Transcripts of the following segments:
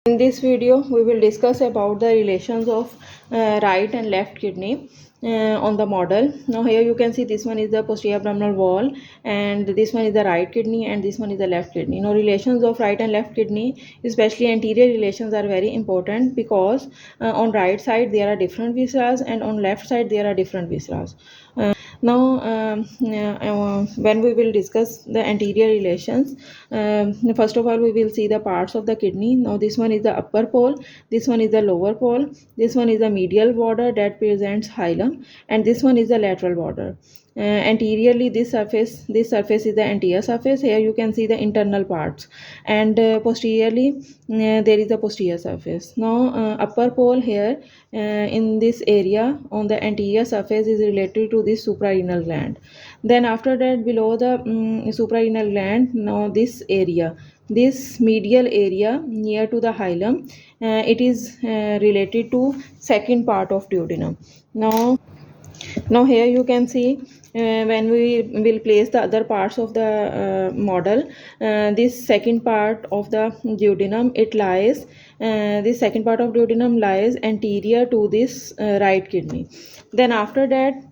In this video, we will discuss about the relations of right and left kidney on the model. Now here you can see this one is the posterior abdominal wall, and this one is the right kidney, and this one is the left kidney. Now relations of right and left kidney, especially anterior relations, are very important because on right side there are different viscera and on left side there are different viscera. Now, when we will discuss the anterior relations, first of all we will see the parts of the kidney. Now this one is the upper pole, this one is the lower pole, this one is the medial border that presents hilum, and this one is the lateral border. Anteriorly, this surface is the anterior surface. Here you can see the internal parts, and posteriorly there is the posterior surface. Now upper pole here in this area on the anterior surface is related to this suprarenal gland. Then after that, below the suprarenal gland, now this area, this medial area near to the hilum, it is related to second part of duodenum. Now here you can see when we will place the other parts of the model, this second part of the duodenum, it lies this second part of duodenum lies anterior to this right kidney. Then after that,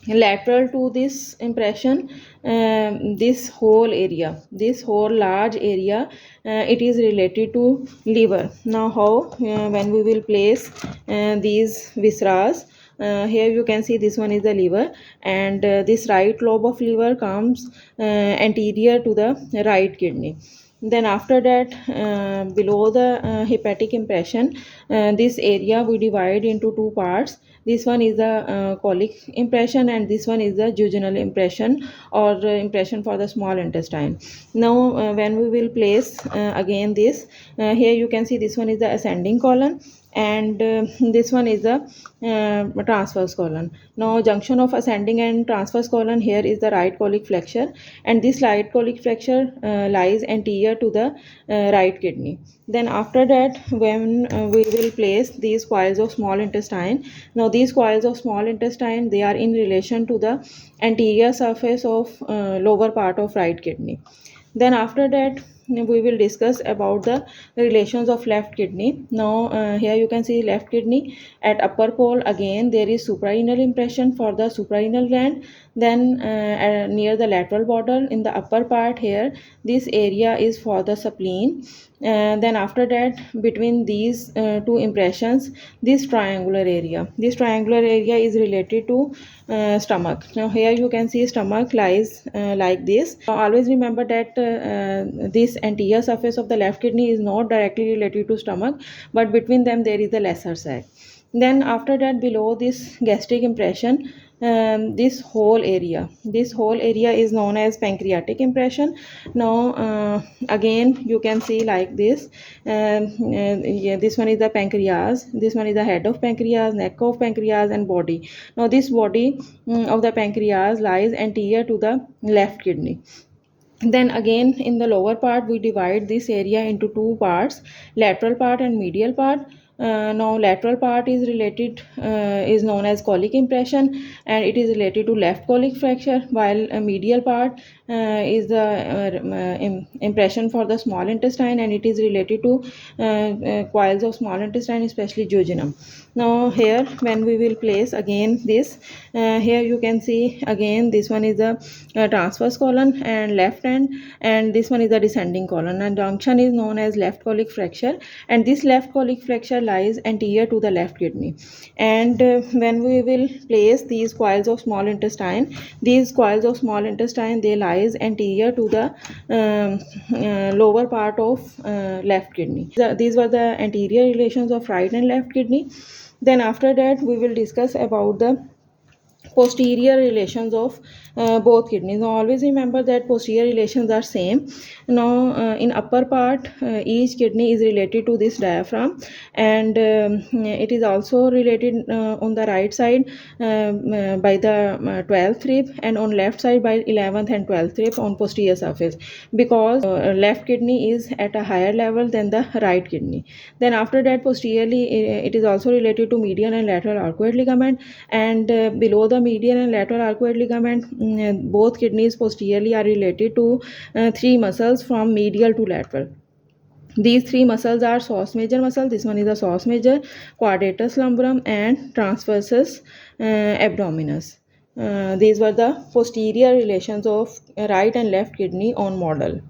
lateral to this impression, this whole area, this whole large area, it is related to liver. Now how when we will place these visceras, here you can see this one is the liver, and this right lobe of liver comes anterior to the right kidney. Then after that, below the hepatic impression, this area we divide into two parts. This one is the colic impression, and this one is the jejunal impression, or impression for the small intestine. Now when we will place again this, here you can see this one is the ascending colon, and this one is the transverse colon. Now junction of ascending and transverse colon, here is the right colic flexure, and this right colic flexure lies anterior to the right kidney. Then after that, when we will place these coils of small intestine, now these coils of small intestine, they are in relation to the anterior surface of lower part of right kidney. Then after that, we will discuss about the relations of left kidney. Now here you can see left kidney at upper pole, again there is suprarenal impression for the suprarenal gland. Then near the lateral border in the upper part, here this area is for the spleen. Then after that, between these two impressions, this triangular area is related to stomach. Now here you can see stomach lies like this. Now, always remember that this anterior surface of the left kidney is not directly related to stomach, but between them there is a lesser sac. Then after that, below this gastric impression, this whole area is known as pancreatic impression. Now again you can see like this, yeah, this one is the pancreas, this one is the head of pancreas, neck of pancreas, and body. Now this body of the pancreas lies anterior to the left kidney. Then again in the lower part, we divide this area into two parts, lateral part and medial part. Now lateral part is related is known as colic impression, and it is related to left colic fracture, while a medial part is the impression for the small intestine, and it is related to coils of small intestine, especially jejunum. Now here when we will place again this, here you can see again this one is the transverse colon and left end, and this one is the descending colon, and junction is known as left colic fracture, and this left colic fracture lies anterior to the left kidney. And when we will place these coils of small intestine, they lies anterior to the lower part of left kidney. These were the anterior relations of right and left kidney. Then after that, we will discuss about the posterior relations of both kidneys. Now always remember that posterior relations are same. Now in upper part, each kidney is related to this diaphragm, and it is also related on the right side by the 12th rib, and on left side by 11th and 12th rib on posterior surface, because left kidney is at a higher level than the right kidney. Then after that, posteriorly, it is also related to medial and lateral arcuate ligament, and below the medial and lateral arcuate ligament, both kidneys posteriorly are related to three muscles from medial to lateral. These three muscles are psoas major muscle. This one is the psoas major, quadratus lumborum, and transversus abdominis. These were the posterior relations of right and left kidney on model.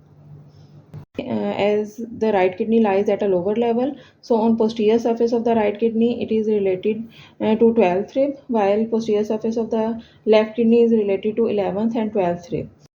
As the right kidney lies at a lower level, so on posterior surface of the right kidney it is related to 12th rib, while posterior surface of the left kidney is related to 11th and 12th rib.